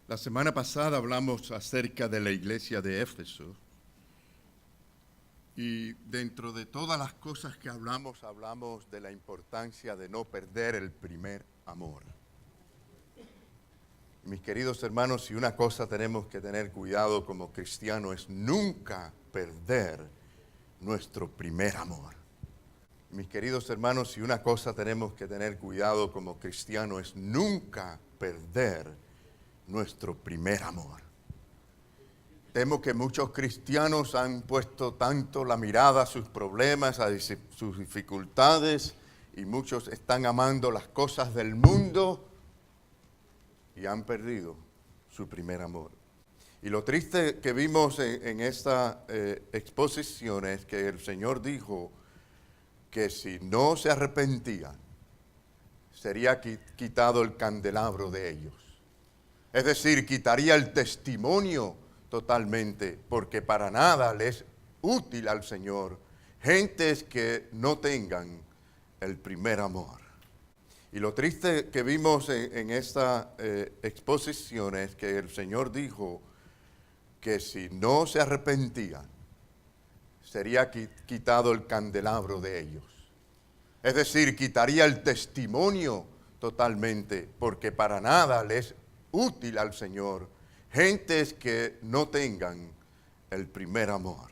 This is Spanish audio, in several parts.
La semana pasada hablamos acerca de la iglesia de Éfeso y dentro de todas las cosas que hablamos de la importancia de no perder el primer amor. Mis queridos hermanos, si una cosa tenemos que tener cuidado como cristianos es nunca perder nuestro primer amor. Mis queridos hermanos, si una cosa tenemos que tener cuidado como cristianos es nunca perder nuestro primer amor. Temo que muchos cristianos han puesto tanto la mirada a sus problemas, a sus dificultades, y muchos están amando las cosas del mundo y han perdido su primer amor. Y lo triste que vimos en esta exposición es que el Señor dijo que si no se arrepentían, sería quitado el candelabro de ellos. Es decir, quitaría el testimonio totalmente, porque para nada le es útil al Señor gentes que no tengan el primer amor. Y lo triste que vimos en esta exposición es que el Señor dijo que si no se arrepentían, sería quitado el candelabro de ellos. Es decir, quitaría el testimonio totalmente, porque para nada le es útil al Señor gentes que no tengan el primer amor.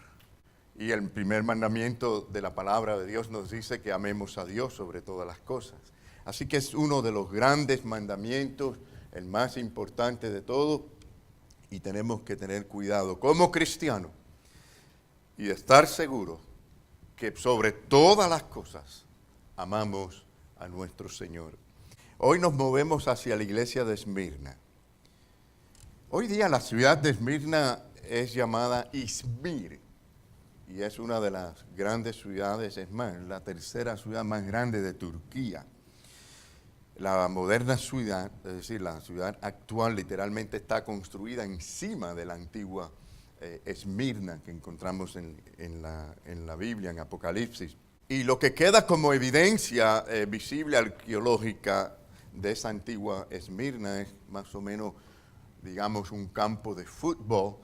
Y el primer mandamiento de la palabra de Dios nos dice que amemos a Dios sobre todas las cosas. Así que es uno de los grandes mandamientos, el más importante de todos, y tenemos que tener cuidado como cristianos y estar seguros que sobre todas las cosas amamos a nuestro Señor. Hoy nos movemos hacia la iglesia de Esmirna. Hoy día la ciudad de Esmirna es llamada Izmir y es una de las grandes ciudades, es más, la tercera ciudad más grande de Turquía. La moderna ciudad, es decir, la ciudad actual literalmente está construida encima de la antigua Esmirna que encontramos en la Biblia, en Apocalipsis. Y lo que queda como evidencia visible arqueológica de esa antigua Esmirna es más o menos, digamos, un campo de fútbol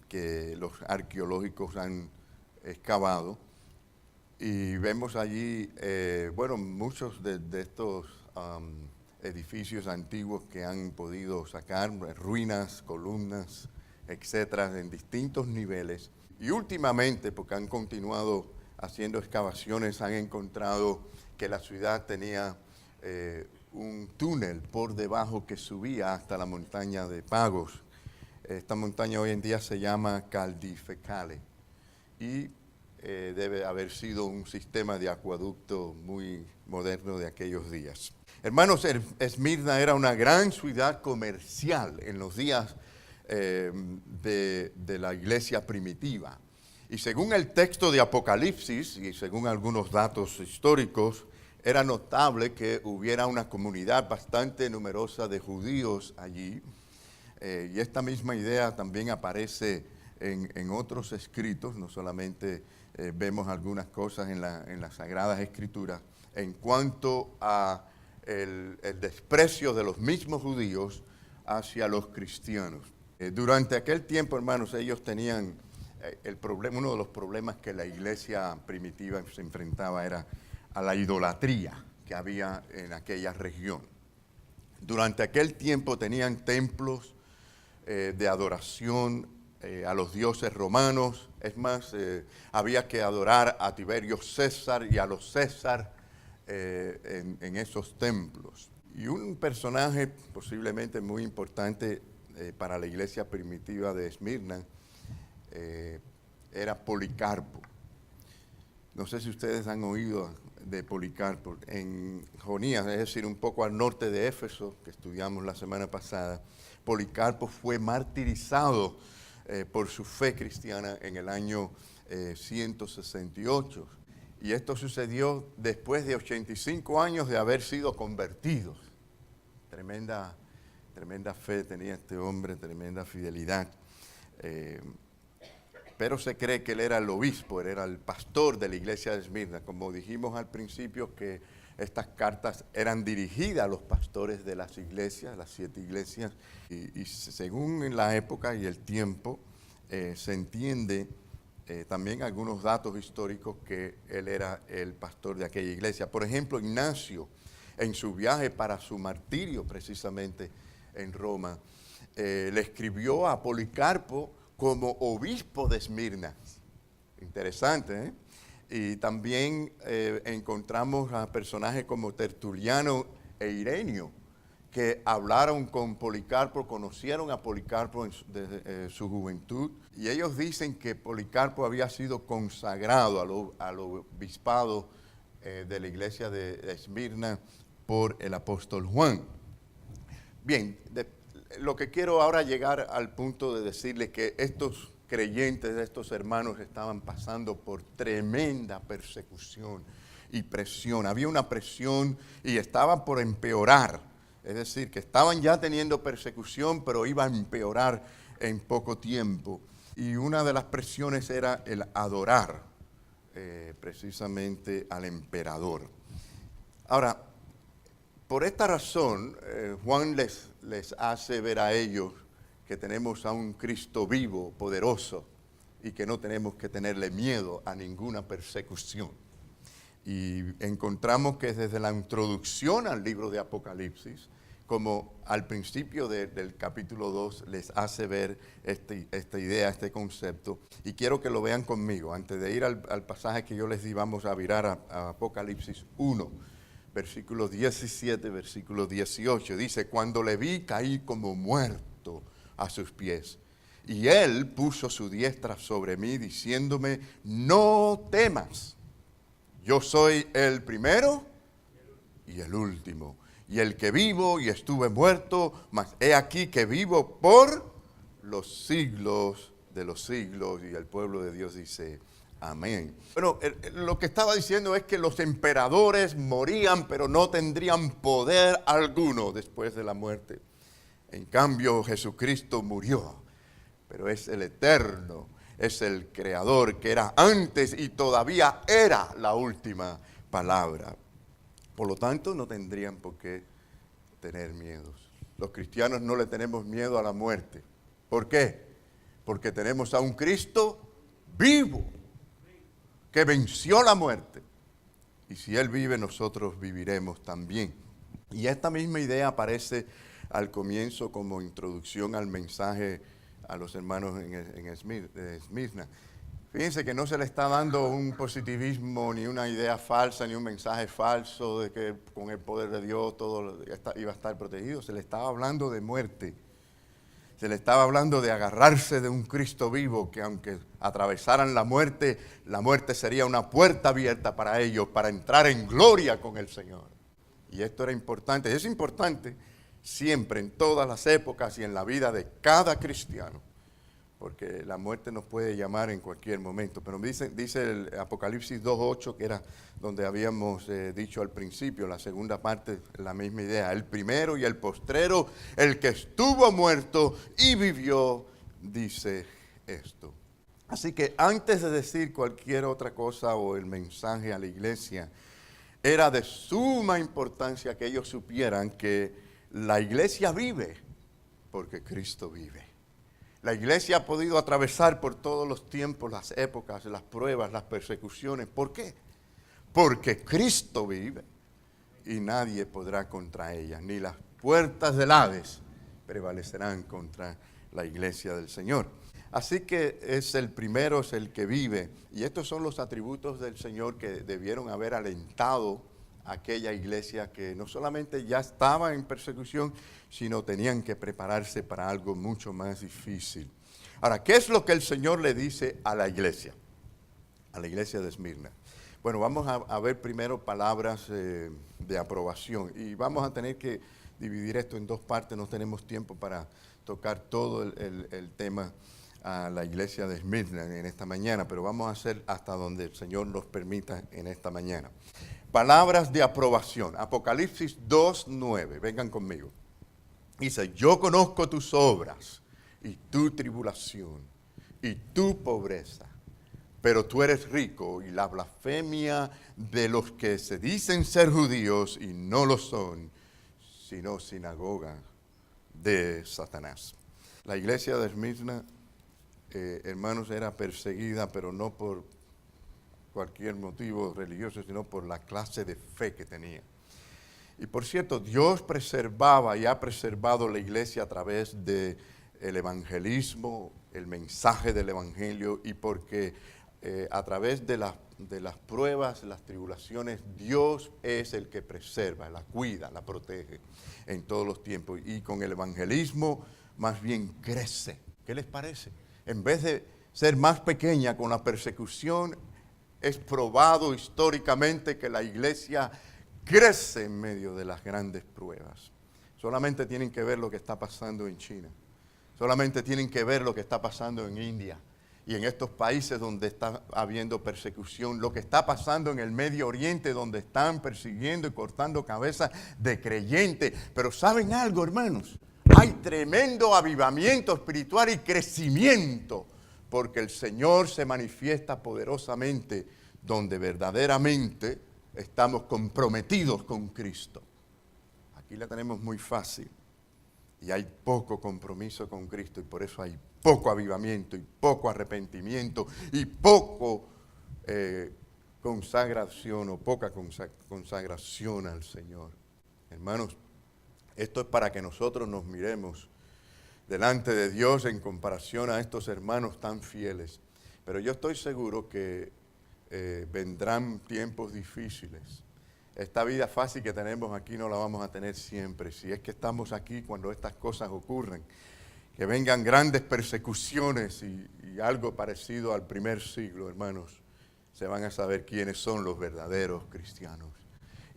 que los arqueológicos han excavado. Y vemos allí, muchos de estos edificios antiguos que han podido sacar, ruinas, columnas, etcétera, en distintos niveles. Y últimamente, porque han continuado haciendo excavaciones, han encontrado que la ciudad tenía un túnel por debajo que subía hasta la montaña de Pagos. Esta montaña hoy en día se llama Caldifecale y debe haber sido un sistema de acueducto muy moderno de aquellos días. Hermanos, Esmirna era una gran ciudad comercial en los días de la iglesia primitiva. Y según el texto de Apocalipsis y según algunos datos históricos, era notable que hubiera una comunidad bastante numerosa de judíos allí. Y esta misma idea también aparece en otros escritos, no solamente vemos algunas cosas en las Sagradas Escrituras, en cuanto a el desprecio de los mismos judíos hacia los cristianos. Durante aquel tiempo, hermanos, ellos tenían uno de los problemas que la iglesia primitiva se enfrentaba era a la idolatría que había en aquella región. Durante aquel tiempo tenían templos de adoración a los dioses romanos. Es más, había que adorar a Tiberio César y a los César en esos templos. Y un personaje posiblemente muy importante para la iglesia primitiva de Esmirna era Policarpo. No sé si ustedes han oído de Policarpo. En Jonías, es decir, un poco al norte de Éfeso, que estudiamos la semana pasada, Policarpo fue martirizado por su fe cristiana en el año 168. Y esto sucedió después de 85 años de haber sido convertidos. Tremenda fe tenía este hombre, tremenda fidelidad. Pero se cree que él era el obispo, él era el pastor de la iglesia de Esmirna. Como dijimos al principio, que Estas cartas eran dirigidas a los pastores de las iglesias, las 7 iglesias, y según en la época y el tiempo, se entiende también algunos datos históricos que él era el pastor de aquella iglesia. Por ejemplo, Ignacio, en su viaje para su martirio precisamente en Roma, le escribió a Policarpo como obispo de Esmirna. Interesante, ¿eh? Y también encontramos a personajes como Tertuliano e Irenio, que hablaron con Policarpo, conocieron a Policarpo desde su juventud, y ellos dicen que Policarpo había sido consagrado al obispado de la iglesia de Esmirna por el apóstol Juan. Bien, lo que quiero ahora llegar al punto de decirles que estos creyentes, estos hermanos, estaban pasando por tremenda persecución y presión. Había una presión y estaban por empeorar. Es decir, que estaban ya teniendo persecución, pero iba a empeorar en poco tiempo. Y una de las presiones era el adorar precisamente al emperador. Ahora, por esta razón, Juan les hace ver a ellos que tenemos a un Cristo vivo, poderoso, y que no tenemos que tenerle miedo a ninguna persecución. Y encontramos que desde la introducción al libro de Apocalipsis, como al principio del capítulo 2, les hace ver esta idea, este concepto. Y quiero que lo vean conmigo. Antes de ir al pasaje que yo les di, vamos a virar a Apocalipsis 1, versículo 17, versículo 18. Dice, cuando le vi, caí como muerto a sus pies. Y él puso su diestra sobre mí, diciéndome, no temas. Yo soy el primero y el último, y el que vivo y estuve muerto, mas he aquí que vivo por los siglos de los siglos. Y el pueblo de Dios dice, amén. Bueno, lo que estaba diciendo es que los emperadores morían, pero no tendrían poder alguno después de la muerte. En cambio, Jesucristo murió, pero es el eterno, es el creador que era antes y todavía era la última palabra. Por lo tanto, no tendrían por qué tener miedos. Los cristianos no le tenemos miedo a la muerte. ¿Por qué? Porque tenemos a un Cristo vivo, que venció la muerte. Y si Él vive, nosotros viviremos también. Y esta misma idea aparece al comienzo como introducción al mensaje a los hermanos en Esmirna. Fíjense que no se le está dando un positivismo, ni una idea falsa, ni un mensaje falso de que con el poder de Dios todo iba a estar protegido. Se le estaba hablando de muerte. Se le estaba hablando de agarrarse de un Cristo vivo, que aunque atravesaran la muerte sería una puerta abierta para ellos, para entrar en gloria con el Señor. Y esto era importante. Es importante siempre, en todas las épocas y en la vida de cada cristiano, porque la muerte nos puede llamar en cualquier momento. Pero dice el Apocalipsis 2:8, que era donde habíamos dicho al principio, la segunda parte, la misma idea. El primero y el postrero, el que estuvo muerto y vivió, dice esto. Así que antes de decir cualquier otra cosa o el mensaje a la iglesia, era de suma importancia que ellos supieran que la iglesia vive porque Cristo vive. La iglesia ha podido atravesar por todos los tiempos, las épocas, las pruebas, las persecuciones. ¿Por qué? Porque Cristo vive y nadie podrá contra ella. Ni las puertas del Hades prevalecerán contra la iglesia del Señor. Así que es el primero, es el que vive. Y estos son los atributos del Señor que debieron haber alentado a aquella iglesia que no solamente ya estaba en persecución, sino tenían que prepararse para algo mucho más difícil. Ahora, ¿qué es lo que el Señor le dice a la iglesia de Esmirna? Bueno, vamos a ver primero palabras de aprobación y vamos a tener que dividir esto en dos partes. No tenemos tiempo para tocar todo el tema a la iglesia de Esmirna en esta mañana, pero vamos a hacer hasta donde el Señor nos permita en esta mañana. Palabras de aprobación. Apocalipsis 2:9. Vengan conmigo. Dice, yo conozco tus obras y tu tribulación y tu pobreza, pero tú eres rico, y la blasfemia de los que se dicen ser judíos y no lo son, sino sinagoga de Satanás. La iglesia de Esmirna, hermanos, era perseguida, pero no por cualquier motivo religioso, sino por la clase de fe que tenía. Y por cierto, Dios preservaba y ha preservado la iglesia a través del evangelismo, el mensaje del evangelio, y porque a través de las pruebas, las tribulaciones, Dios es el que preserva, la cuida, la protege en todos los tiempos. Y con el evangelismo más bien crece. ¿Qué les parece? En vez de ser más pequeña con la persecución, es probado históricamente que la iglesia crece en medio de las grandes pruebas. Solamente tienen que ver lo que está pasando en China. Solamente tienen que ver lo que está pasando en India y en estos países donde está habiendo persecución. Lo que está pasando en el Medio Oriente, donde están persiguiendo y cortando cabezas de creyentes. Pero ¿saben algo, hermanos? Hay tremendo avivamiento espiritual y crecimiento, porque el Señor se manifiesta poderosamente donde verdaderamente estamos comprometidos con Cristo. Aquí la tenemos muy fácil y hay poco compromiso con Cristo, y por eso hay poco avivamiento y poco arrepentimiento y poco consagración o poca consagración al Señor. Hermanos, esto es para que nosotros nos miremos delante de Dios en comparación a estos hermanos tan fieles. Pero yo estoy seguro que vendrán tiempos difíciles. Esta vida fácil que tenemos aquí no la vamos a tener siempre. Si es que estamos aquí cuando estas cosas ocurren, que vengan grandes persecuciones y algo parecido al primer siglo, hermanos, se van a saber quiénes son los verdaderos cristianos.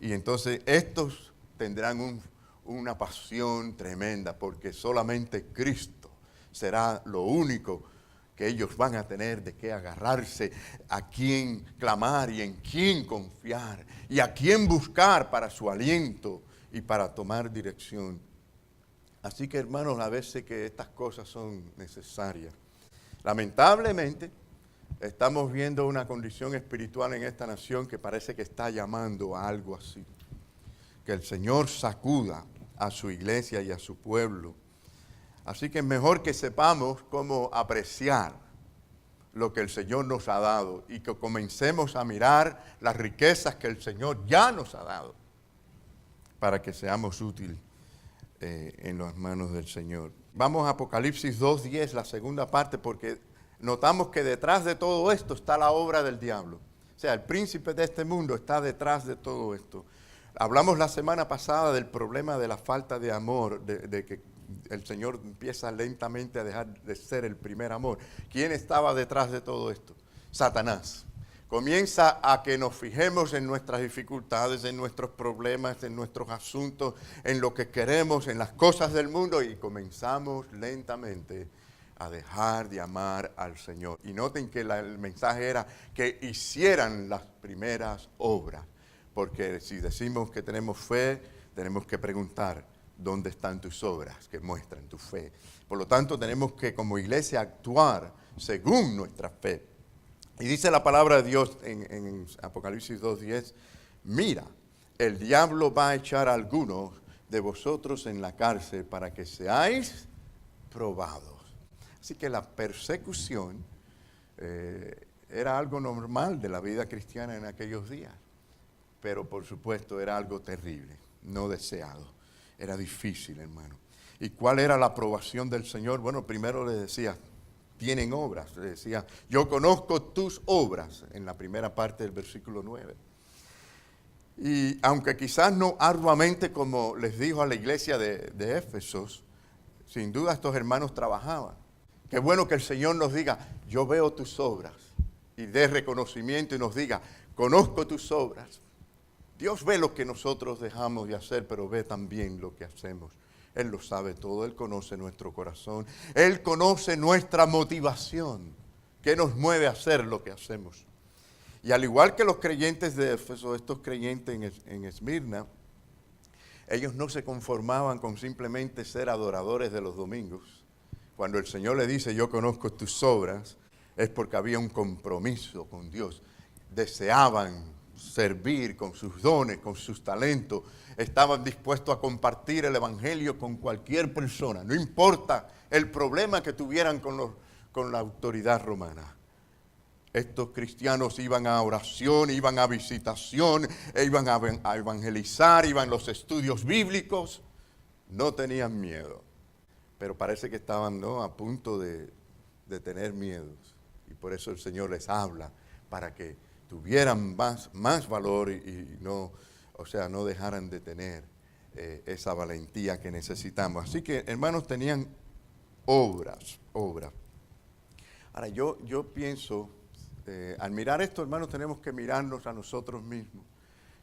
Y entonces estos tendrán una pasión tremenda, porque solamente Cristo será lo único que ellos van a tener de qué agarrarse, a quién clamar y en quién confiar y a quién buscar para su aliento y para tomar dirección. Así que, hermanos, a veces que estas cosas son necesarias. Lamentablemente, estamos viendo una condición espiritual en esta nación que parece que está llamando a algo así. Que el Señor sacuda a su iglesia y a su pueblo. Así que es mejor que sepamos cómo apreciar lo que el Señor nos ha dado y que comencemos a mirar las riquezas que el Señor ya nos ha dado para que seamos útiles en las manos del Señor. Vamos a Apocalipsis 2:10, la segunda parte, porque notamos que detrás de todo esto está la obra del diablo. O sea, el príncipe de este mundo está detrás de todo esto. Hablamos la semana pasada del problema de la falta de amor, de que el Señor empieza lentamente a dejar de ser el primer amor. ¿Quién estaba detrás de todo esto? Satanás. Comienza a que nos fijemos en nuestras dificultades, en nuestros problemas, en nuestros asuntos, en lo que queremos, en las cosas del mundo, y comenzamos lentamente a dejar de amar al Señor. Y noten que el mensaje era que hicieran las primeras obras, porque si decimos que tenemos fe, tenemos que preguntar, ¿dónde están tus obras que muestran tu fe? Por lo tanto, tenemos que como iglesia actuar según nuestra fe. Y dice la palabra de Dios en Apocalipsis 2:10, mira, el diablo va a echar a algunos de vosotros en la cárcel para que seáis probados. Así que la persecución era algo normal de la vida cristiana en aquellos días, pero por supuesto era algo terrible, no deseado. Era difícil, hermano. ¿Y cuál era la aprobación del Señor? Bueno, primero le decía, tienen obras. Le decía, yo conozco tus obras, en la primera parte del versículo 9. Y aunque quizás no arduamente como les dijo a la iglesia de Éfesos, sin duda estos hermanos trabajaban. Qué bueno que el Señor nos diga, yo veo tus obras, y dé reconocimiento y nos diga, conozco tus obras. Dios ve lo que nosotros dejamos de hacer, pero ve también lo que hacemos. Él lo sabe todo, Él conoce nuestro corazón, Él conoce nuestra motivación, qué nos mueve a hacer lo que hacemos. Y al igual que los creyentes de Éfeso, estos creyentes en Esmirna, ellos no se conformaban con simplemente ser adoradores de los domingos. Cuando el Señor le dice, yo conozco tus obras, es porque había un compromiso con Dios. Deseaban servir con sus dones, con sus talentos. Estaban dispuestos a compartir el evangelio con cualquier persona, no importa el problema que tuvieran con la autoridad romana. Estos cristianos iban a oración, iban a visitación, iban a evangelizar, iban a los estudios bíblicos. No tenían miedo, pero parece que estaban, ¿no?, a punto de tener miedos. Y por eso el Señor les habla, para que tuvieran más valor y no, no dejaran de tener esa valentía que necesitamos. Así que, hermanos, tenían obras. Ahora, yo pienso, al mirar esto, hermanos, tenemos que mirarnos a nosotros mismos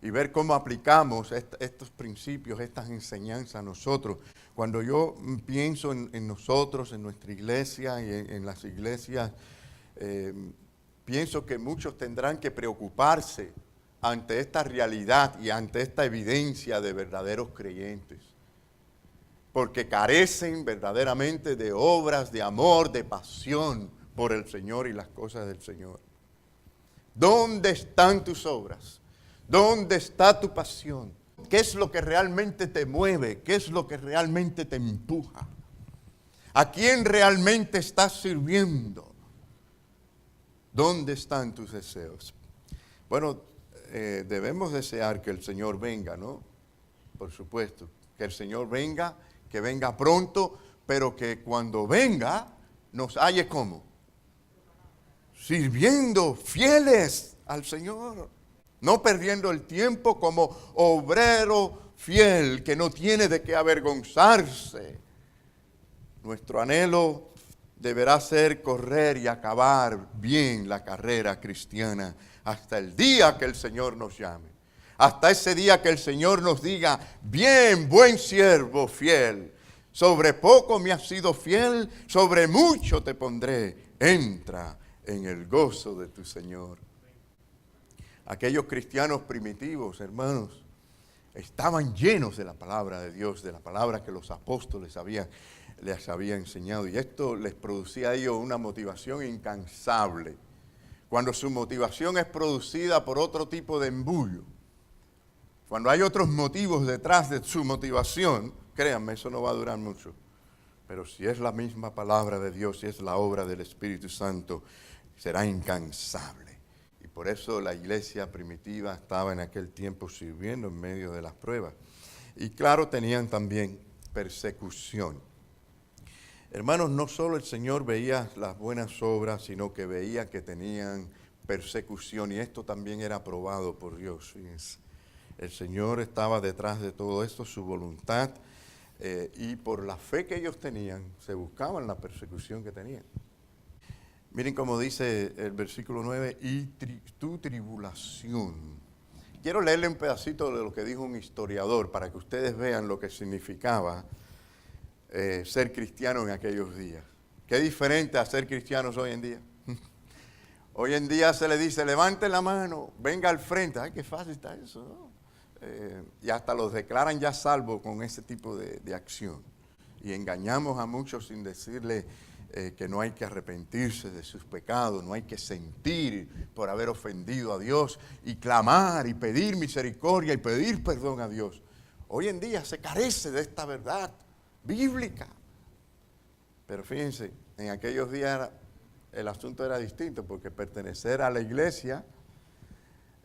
y ver cómo aplicamos estos principios, estas enseñanzas a nosotros. Cuando yo pienso en nosotros, en nuestra iglesia y en las iglesias, pienso que muchos tendrán que preocuparse ante esta realidad y ante esta evidencia de verdaderos creyentes, porque carecen verdaderamente de obras de amor, de pasión por el Señor y las cosas del Señor. ¿Dónde están tus obras? ¿Dónde está tu pasión? ¿Qué es lo que realmente te mueve? ¿Qué es lo que realmente te empuja? ¿A quién realmente estás sirviendo? ¿Dónde están tus deseos? Bueno, debemos desear que el Señor venga, ¿no? Por supuesto, que el Señor venga, que venga pronto, pero que cuando venga nos halle ¿cómo? Sirviendo, fieles al Señor. No perdiendo el tiempo como obrero fiel que no tiene de qué avergonzarse. Nuestro anhelo deberá ser correr y acabar bien la carrera cristiana hasta el día que el Señor nos llame. Hasta ese día que el Señor nos diga, bien, buen siervo fiel, sobre poco me has sido fiel, sobre mucho te pondré, entra en el gozo de tu Señor. Aquellos cristianos primitivos, hermanos, estaban llenos de la palabra de Dios, de la palabra que los apóstoles les había enseñado. Y esto les producía a ellos una motivación incansable. Cuando su motivación es producida por otro tipo de embullo, cuando hay otros motivos detrás de su motivación, créanme, eso no va a durar mucho. Pero si es la misma palabra de Dios, si es la obra del Espíritu Santo, será incansable. Y por eso la iglesia primitiva estaba en aquel tiempo sirviendo en medio de las pruebas. Y claro, tenían también persecución. Hermanos, no solo el Señor veía las buenas obras, sino que veía que tenían persecución. Y esto también era aprobado por Dios. Fíjense. El Señor estaba detrás de todo esto, su voluntad. Y por la fe que ellos tenían, se buscaban la persecución que tenían. Miren cómo dice el versículo 9, y tu tribulación. Quiero leerle un pedacito de lo que dijo un historiador para que ustedes vean lo que significaba ser cristiano en aquellos días. Qué diferente a ser cristianos hoy en día. Hoy en día se le dice, levante la mano, venga al frente. Ay, qué fácil está eso, ¿no? Y hasta los declaran ya salvos con ese tipo de acción. Y engañamos a muchos sin decirle que no hay que arrepentirse de sus pecados, no hay que sentir por haber ofendido a Dios y clamar y pedir misericordia y pedir perdón a Dios. Hoy en día se carece de esta verdad bíblica. Pero fíjense, en aquellos días el asunto era distinto, porque pertenecer a la iglesia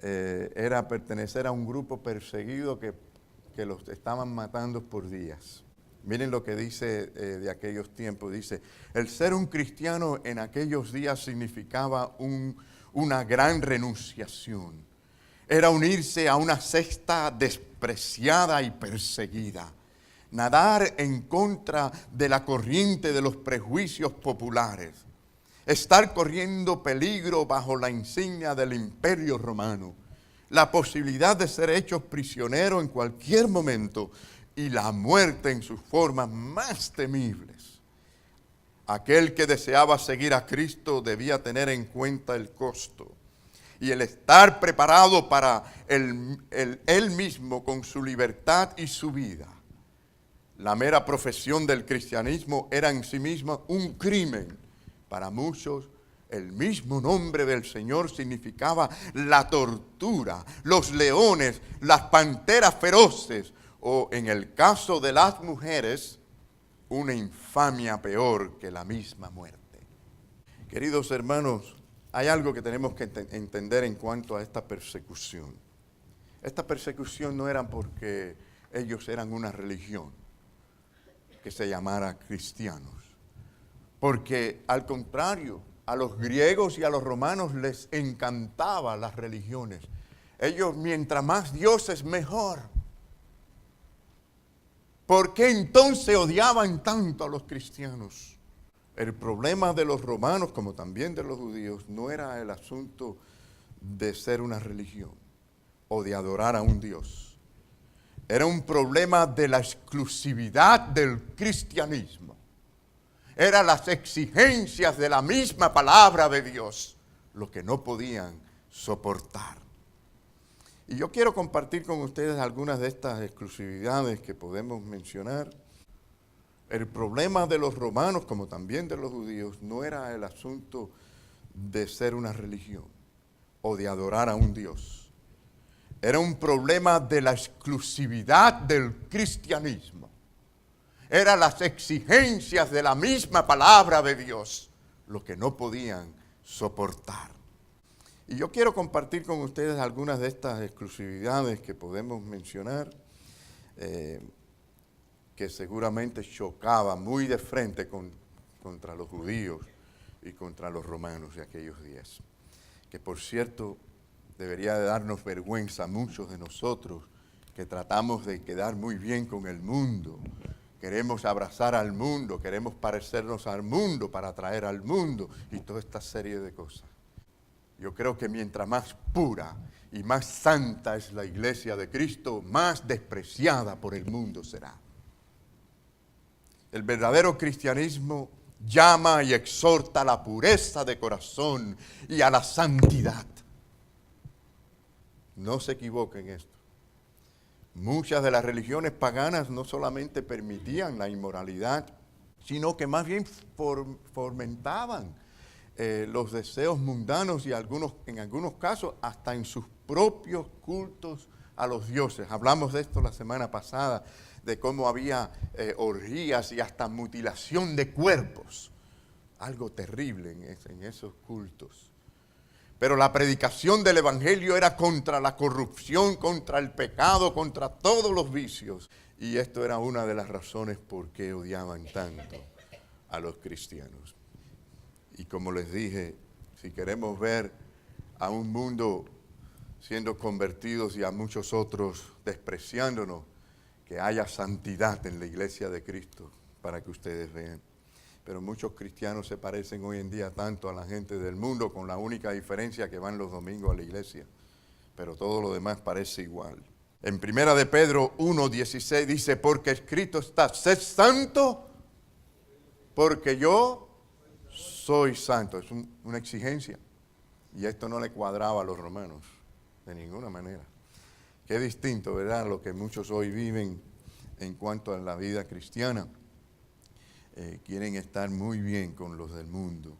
era pertenecer a un grupo perseguido que los estaban matando por días. Miren lo que dice de aquellos tiempos. Dice, el ser un cristiano en aquellos días significaba una gran renunciación. Era unirse a una secta despreciada y perseguida. Nadar en contra de la corriente de los prejuicios populares. Estar corriendo peligro bajo la insignia del Imperio Romano. La posibilidad de ser hechos prisioneros en cualquier momento y la muerte en sus formas más temibles. Aquel que deseaba seguir a Cristo debía tener en cuenta el costo y el estar preparado para él mismo con su libertad y su vida. La mera profesión del cristianismo era en sí misma un crimen para muchos El mismo nombre del Señor significaba la tortura, los leones, las panteras feroces, o en el caso de las mujeres, una infamia peor que la misma muerte. Queridos hermanos, hay algo que tenemos que entender en cuanto a esta persecución. Esta persecución no era porque ellos eran una religión que se llamara cristianos. Porque al contrario, a los griegos y a los romanos les encantaban las religiones. Ellos, mientras más dioses, mejor. ¿Por qué entonces odiaban tanto a los cristianos? El problema de los romanos, como también de los judíos, no era el asunto de ser una religión o de adorar a un Dios. Era un problema de la exclusividad del cristianismo. Eran las exigencias de la misma palabra de Dios, lo que no podían soportar. Y yo quiero compartir con ustedes algunas de estas exclusividades que podemos mencionar. El problema de los romanos, como también de los judíos, no era el asunto de ser una religión o de adorar a un Dios. Era un problema de la exclusividad del cristianismo. Eran las exigencias de la misma palabra de Dios, lo que no podían soportar. Y yo quiero compartir con ustedes algunas de estas exclusividades que podemos mencionar, que seguramente chocaba muy de frente contra los judíos y contra los romanos de aquellos días. Que por cierto, debería de darnos vergüenza a muchos de nosotros que tratamos de quedar muy bien con el mundo. Queremos abrazar al mundo, queremos parecernos al mundo para atraer al mundo y toda esta serie de cosas. Yo creo que mientras más pura y más santa es la iglesia de Cristo, más despreciada por el mundo será. El verdadero cristianismo llama y exhorta a la pureza de corazón y a la santidad. No se equivoquen en esto. Muchas de las religiones paganas no solamente permitían la inmoralidad, sino que más bien fomentaban los deseos mundanos y en algunos casos hasta en sus propios cultos a los dioses. Hablamos de esto la semana pasada, de cómo había orgías y hasta mutilación de cuerpos. Algo terrible en esos cultos. Pero la predicación del Evangelio era contra la corrupción, contra el pecado, contra todos los vicios. Y esto era una de las razones por qué odiaban tanto a los cristianos. Y como les dije, si queremos ver a un mundo siendo convertidos y a muchos otros despreciándonos, que haya santidad en la iglesia de Cristo para que ustedes vean. Pero muchos cristianos se parecen hoy en día tanto a la gente del mundo, con la única diferencia que van los domingos a la iglesia. Pero todo lo demás parece igual. En 1 de Pedro 1:16 dice, porque escrito está, sed santo, porque yo soy santo. Es una exigencia. Y esto no le cuadraba a los romanos, de ninguna manera. Qué distinto, ¿verdad?, lo que muchos hoy viven en cuanto a la vida cristiana. Quieren estar muy bien con los del mundo.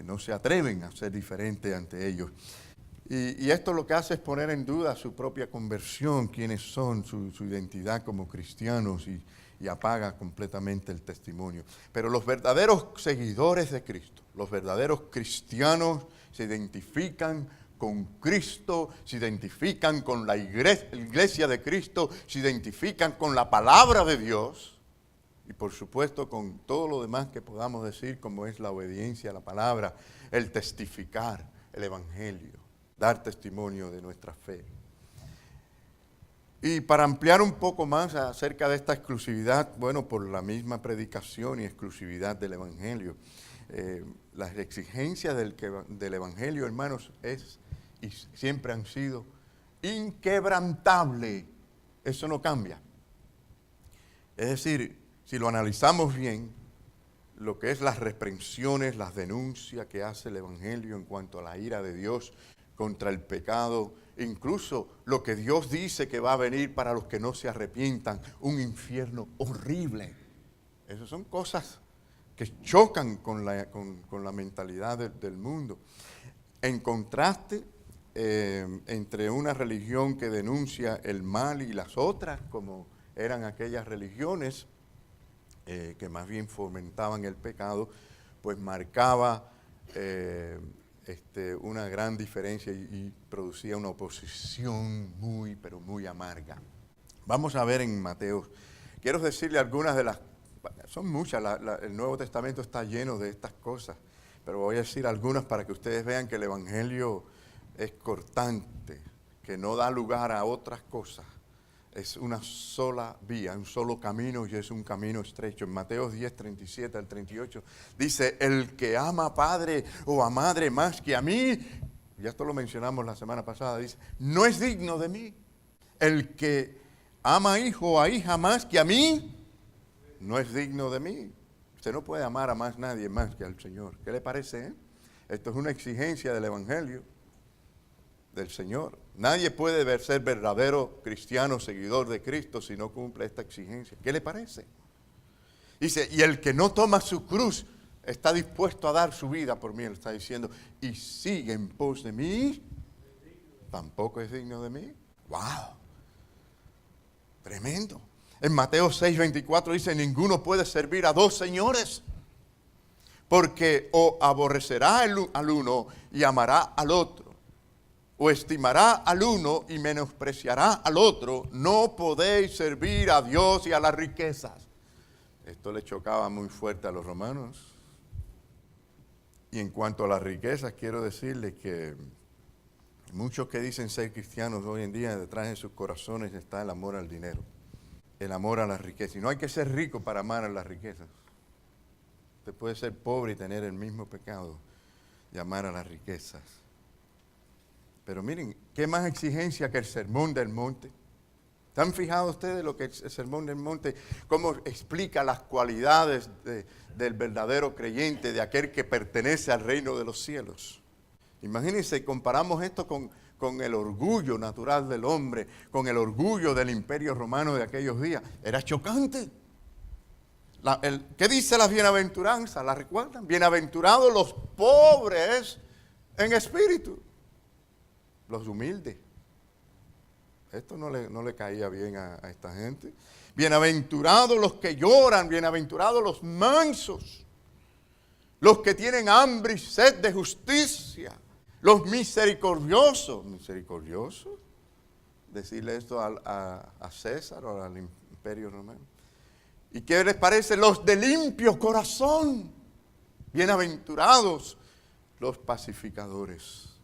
No se atreven a ser diferentes ante ellos. Y esto lo que hace es poner en duda su propia conversión, quiénes son, su identidad como cristianos y apaga completamente el testimonio. Pero los verdaderos seguidores de Cristo, los verdaderos cristianos se identifican con Cristo, se identifican con la iglesia de Cristo, se identifican con la palabra de Dios y por supuesto con todo lo demás que podamos decir, como es la obediencia a la palabra, el testificar el Evangelio, dar testimonio de nuestra fe. Y para ampliar un poco más acerca de esta exclusividad, bueno, por la misma predicación y exclusividad del Evangelio, las exigencias del Evangelio, hermanos, y siempre han sido inquebrantables. Eso no cambia. Es decir, si lo analizamos bien, lo que es las reprensiones, las denuncias que hace el Evangelio en cuanto a la ira de Dios contra el pecado, incluso lo que Dios dice que va a venir para los que no se arrepientan, un infierno horrible. Esas son cosas que chocan con la mentalidad del mundo. En contraste, entre una religión que denuncia el mal y las otras, como eran aquellas religiones que más bien fomentaban el pecado, pues marcaba una gran diferencia y producía una oposición muy, pero muy amarga. Vamos a ver en Mateo. Quiero decirle algunas de las, son muchas, el Nuevo Testamento está lleno de estas cosas, pero voy a decir algunas para que ustedes vean que el Evangelio es cortante, que no da lugar a otras cosas. Es una sola vía, un solo camino y es un camino estrecho. En Mateo 10, 37 al 38 dice, el que ama a padre o a madre más que a mí, ya esto lo mencionamos la semana pasada, dice, no es digno de mí. El que ama a hijo o a hija más que a mí, no es digno de mí. Usted no puede amar a más nadie más que al Señor. ¿Qué le parece? Esto es una exigencia del Evangelio del Señor. Nadie puede ser verdadero cristiano, seguidor de Cristo, si no cumple esta exigencia. ¿Qué le parece? Dice, y el que no toma su cruz está dispuesto a dar su vida por mí, él está diciendo, y sigue en pos de mí, tampoco es digno de mí. ¡Wow! Tremendo. En Mateo 6:24 dice, ninguno puede servir a dos señores, porque o aborrecerá al uno y amará al otro, o estimará al uno y menospreciará al otro. No podéis servir a Dios y a las riquezas. Esto le chocaba muy fuerte a los romanos. Y en cuanto a las riquezas, quiero decirles que muchos que dicen ser cristianos hoy en día, detrás de sus corazones está el amor al dinero, el amor a las riquezas. Y no hay que ser rico para amar a las riquezas. Usted puede ser pobre y tener el mismo pecado de amar a las riquezas. Pero miren, ¿qué más exigencia que el Sermón del Monte? ¿Se han fijado ustedes lo que es el Sermón del Monte? Cómo explica las cualidades del verdadero creyente, de aquel que pertenece al reino de los cielos. Imagínense, comparamos esto con el orgullo natural del hombre, con el orgullo del imperio romano de aquellos días. Era chocante. ¿Qué dice las bienaventuranzas? ¿La recuerdan? Bienaventurados los pobres en espíritu. Los humildes. Esto no le caía bien a esta gente. Bienaventurados los que lloran, bienaventurados los mansos, los que tienen hambre y sed de justicia, los misericordiosos. ¿Misericordiosos? Decirle esto a César o al imperio romano. ¿Y qué les parece? Los de limpio corazón. Bienaventurados los pacificadores.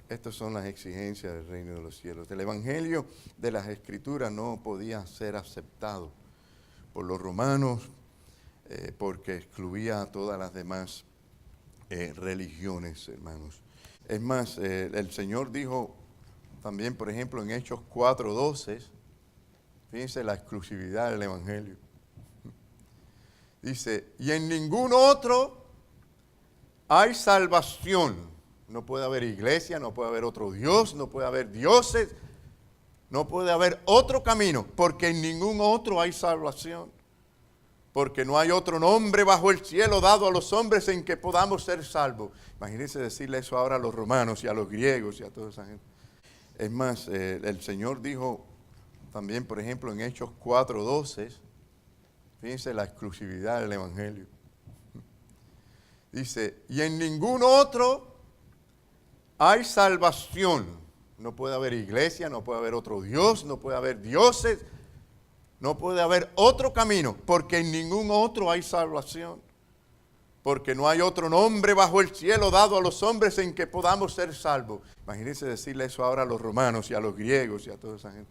Estas son las exigencias del reino de los cielos. El evangelio de las Escrituras no podía ser aceptado por los romanos porque excluía a todas las demás religiones, hermanos. Es más, el Señor dijo también, por ejemplo, en Hechos 4:12, fíjense la exclusividad del evangelio. Dice, y en ningún otro hay salvación. No puede haber iglesia, no puede haber otro Dios, no puede haber dioses, no puede haber otro camino, porque en ningún otro hay salvación. Porque no hay otro nombre bajo el cielo dado a los hombres en que podamos ser salvos. Imagínense decirle eso ahora a los romanos y a los griegos y a toda esa gente. Es más, el Señor dijo también, por ejemplo, en Hechos 4:12, fíjense la exclusividad del evangelio. Dice, y en ningún otro hay salvación. No puede haber iglesia, no puede haber otro Dios, no puede haber dioses, no puede haber otro camino, porque en ningún otro hay salvación. Porque no hay otro nombre bajo el cielo dado a los hombres en que podamos ser salvos. Imagínense decirle eso ahora a los romanos y a los griegos y a toda esa gente.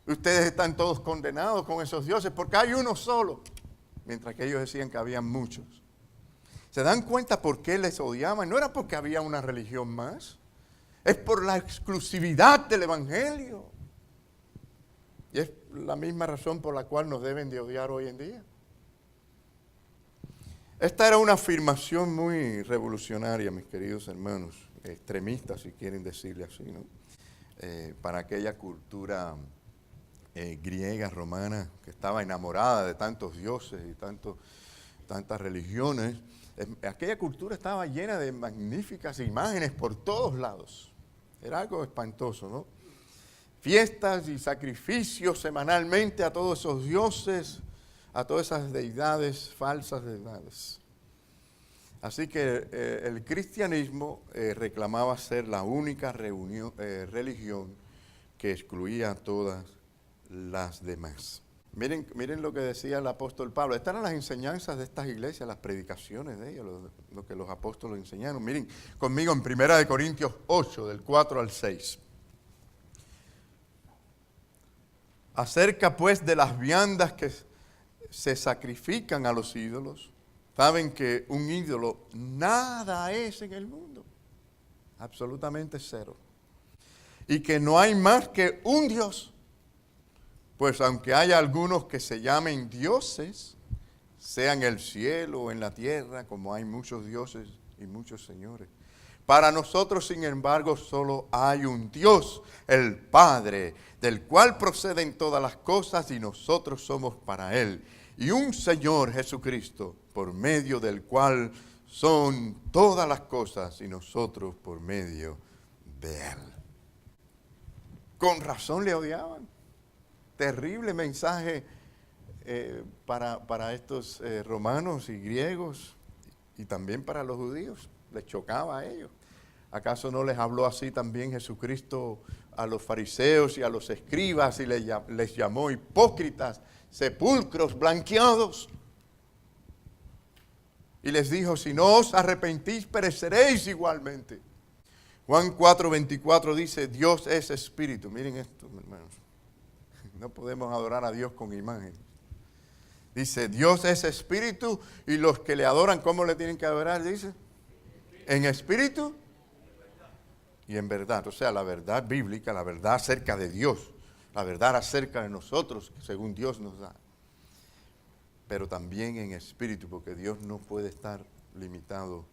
Ustedes están todos condenados con esos dioses porque hay uno solo, mientras que ellos decían que había muchos. ¿Se dan cuenta por qué les odiaban? No era porque había una religión más. Es por la exclusividad del evangelio. Y es la misma razón por la cual nos deben de odiar hoy en día. Esta era una afirmación muy revolucionaria, mis queridos hermanos, extremista, si quieren decirle así, ¿no? Para aquella cultura griega, romana, que estaba enamorada de tantos dioses y tantos tantas religiones. Aquella cultura estaba llena de magníficas imágenes por todos lados. Era algo espantoso, ¿no? Fiestas y sacrificios semanalmente a todos esos dioses, a todas esas deidades, falsas deidades. Así que el cristianismo reclamaba ser la única religión que excluía a todas las demás. Miren lo que decía el apóstol Pablo. Estas eran las enseñanzas de estas iglesias, las predicaciones de ellos, lo que los apóstoles enseñaron. Miren conmigo en 1 Corintios 8, del 4 al 6. Acerca pues de las viandas que se sacrifican a los ídolos, saben que un ídolo nada es en el mundo, absolutamente cero. Y que no hay más que un Dios. Pues aunque haya algunos que se llamen dioses, sea en el cielo o en la tierra, como hay muchos dioses y muchos señores. Para nosotros, sin embargo, solo hay un Dios, el Padre, del cual proceden todas las cosas y nosotros somos para Él. Y un Señor Jesucristo, por medio del cual son todas las cosas y nosotros por medio de Él. Con razón le odiaban. Terrible mensaje para estos romanos y griegos y también para los judíos. Les chocaba a ellos. ¿Acaso no les habló así también Jesucristo a los fariseos y a los escribas y les llamó hipócritas, sepulcros blanqueados? Y les dijo, si no os arrepentís, pereceréis igualmente. Juan 4:24 dice, Dios es espíritu. Miren esto, hermanos. No podemos adorar a Dios con imagen. Dice, Dios es espíritu y los que le adoran, ¿cómo le tienen que adorar? Dice, en espíritu y en verdad. O sea, la verdad bíblica, la verdad acerca de Dios, la verdad acerca de nosotros, según Dios nos da. Pero también en espíritu, porque Dios no puede estar limitado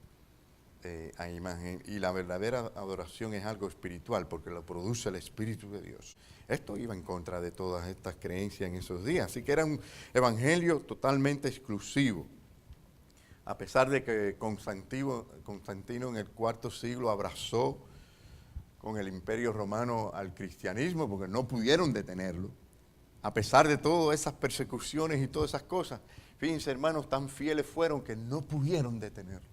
a imagen. Y la verdadera adoración es algo espiritual, porque lo produce el Espíritu de Dios. Esto iba en contra de todas estas creencias en esos días. Así que era un evangelio totalmente exclusivo. A pesar de que Constantino en el IV siglo abrazó con el Imperio Romano al cristianismo, porque no pudieron detenerlo. A pesar de todas esas persecuciones y todas esas cosas, fíjense hermanos, tan fieles fueron que no pudieron detenerlo.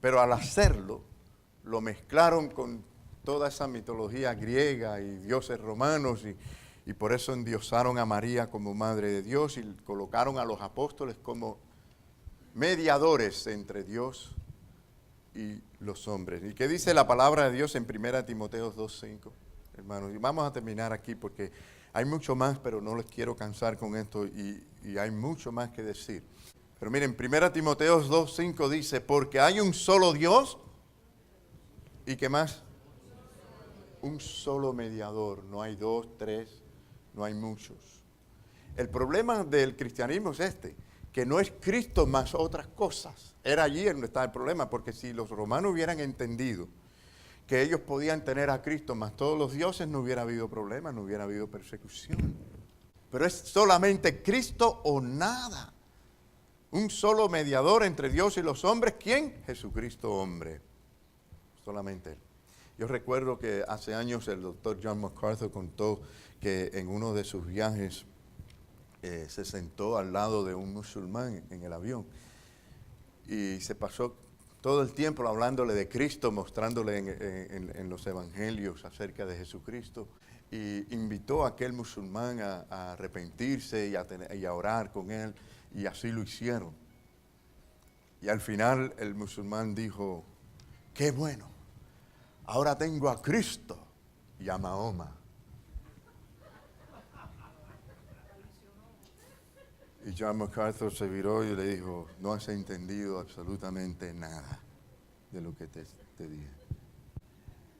Pero al hacerlo, lo mezclaron con toda esa mitología griega y dioses romanos y por eso endiosaron a María como Madre de Dios y colocaron a los apóstoles como mediadores entre Dios y los hombres. ¿Y qué dice la palabra de Dios en 1 Timoteo 2:5? Hermanos, y vamos a terminar aquí porque hay mucho más, pero no les quiero cansar con esto y hay mucho más que decir. Pero miren, 1 Timoteo 2:5 dice, porque hay un solo Dios, ¿y qué más? Un solo mediador, no hay dos, tres, no hay muchos. El problema del cristianismo es que no es Cristo más otras cosas. Era allí donde está el problema, porque si los romanos hubieran entendido que ellos podían tener a Cristo más todos los dioses, no hubiera habido problema, no hubiera habido persecución. Pero es solamente Cristo o nada. Un solo mediador entre Dios y los hombres. ¿Quién? Jesucristo hombre. Solamente Él. Yo recuerdo que hace años el doctor John MacArthur contó que en uno de sus viajes se sentó al lado de un musulmán en el avión y se pasó todo el tiempo hablándole de Cristo, mostrándole en los evangelios acerca de Jesucristo, y invitó a aquel musulmán a arrepentirse y a orar con él, y así lo hicieron. Y al final el musulmán dijo, qué bueno, ahora tengo a Cristo y a Mahoma. Y John MacArthur se viró y le dijo, no has entendido absolutamente nada de lo que te dije.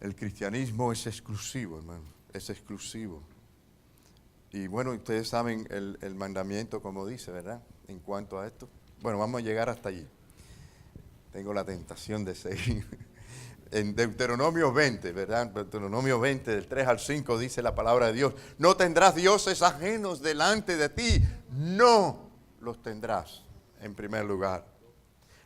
El cristianismo es exclusivo, hermano, es exclusivo. Y bueno, ustedes saben el mandamiento como dice, ¿verdad? En cuanto a esto. Bueno, vamos a llegar hasta allí. Tengo la tentación de seguir. En Deuteronomio 20, ¿verdad? Deuteronomio 20, del 3 al 5, dice la palabra de Dios. No tendrás dioses ajenos delante de ti. No los tendrás. en primer lugar.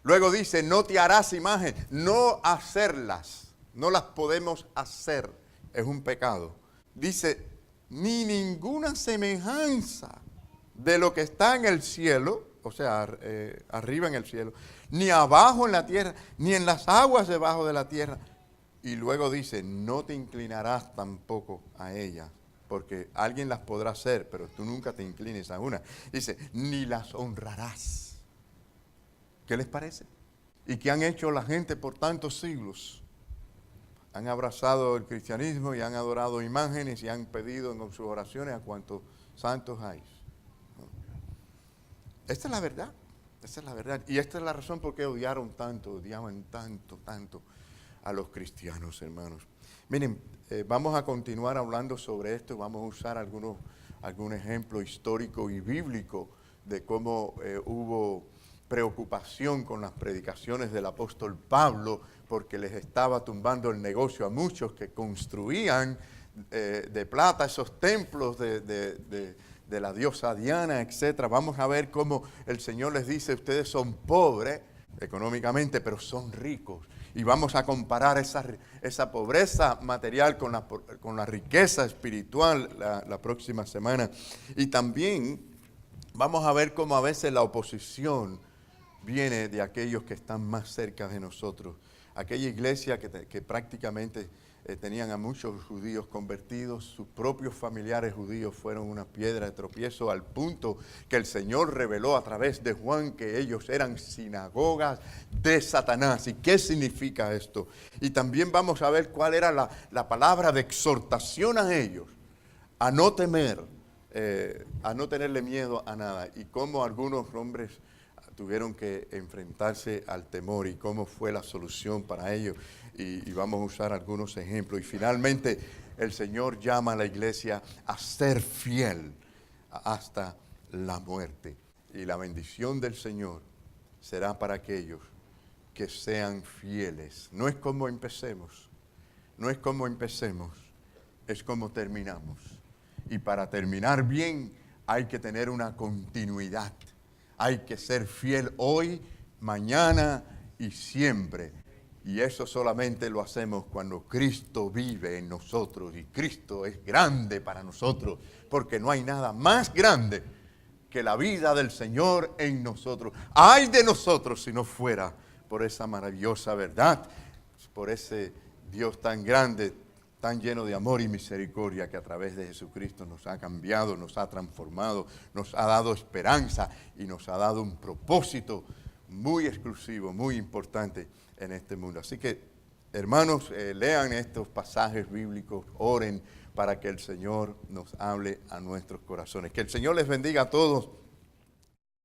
Luego dice, no te harás imagen, no hacerlas, no las podemos hacer, es un pecado. Dice, ni ninguna semejanza de lo que está en el cielo, o sea, arriba en el cielo, ni abajo en la tierra, ni en las aguas debajo de la tierra. Y luego dice, no te inclinarás tampoco a ellas, porque alguien las podrá hacer, pero tú nunca te inclines a una. Dice, ni las honrarás. ¿Qué les parece? ¿Y qué han hecho la gente por tantos siglos? Han abrazado el cristianismo y han adorado imágenes y han pedido en sus oraciones a cuantos santos hay. Esta es la verdad, esta es la verdad. Y esta es la razón por qué odiaban tanto a los cristianos, hermanos. Miren, vamos a continuar hablando sobre esto, vamos a usar algún ejemplo histórico y bíblico de cómo hubo preocupación con las predicaciones del apóstol Pablo, porque les estaba tumbando el negocio a muchos que construían de plata esos templos de la diosa Diana, etc. Vamos a ver cómo el Señor les dice, ustedes son pobres económicamente, pero son ricos. Y vamos a comparar esa pobreza material con la riqueza espiritual la próxima semana. Y también vamos a ver cómo a veces la oposición viene de aquellos que están más cerca de nosotros. Aquella iglesia que prácticamente tenían a muchos judíos convertidos, sus propios familiares judíos fueron una piedra de tropiezo al punto que el Señor reveló a través de Juan que ellos eran sinagogas de Satanás. ¿Y qué significa esto? Y también vamos a ver cuál era la palabra de exhortación a ellos, a no temer, a no tenerle miedo a nada, y cómo algunos hombres tuvieron que enfrentarse al temor y cómo fue la solución para ellos. Y vamos a usar algunos ejemplos. Y finalmente el Señor llama a la iglesia a ser fiel hasta la muerte. Y la bendición del Señor será para aquellos que sean fieles. No es como empecemos, es como terminamos. Y para terminar bien hay que tener una continuidad. Hay que ser fiel hoy, mañana y siempre. Y eso solamente lo hacemos cuando Cristo vive en nosotros. Y Cristo es grande para nosotros, porque no hay nada más grande que la vida del Señor en nosotros. ¡Ay de nosotros si no fuera por esa maravillosa verdad! Por ese Dios tan grande, tan lleno de amor y misericordia, que a través de Jesucristo nos ha cambiado, nos ha transformado, nos ha dado esperanza y nos ha dado un propósito muy exclusivo, muy importante en este mundo. Así que, hermanos, lean estos pasajes bíblicos, oren para que el Señor nos hable a nuestros corazones. Que el Señor les bendiga a todos.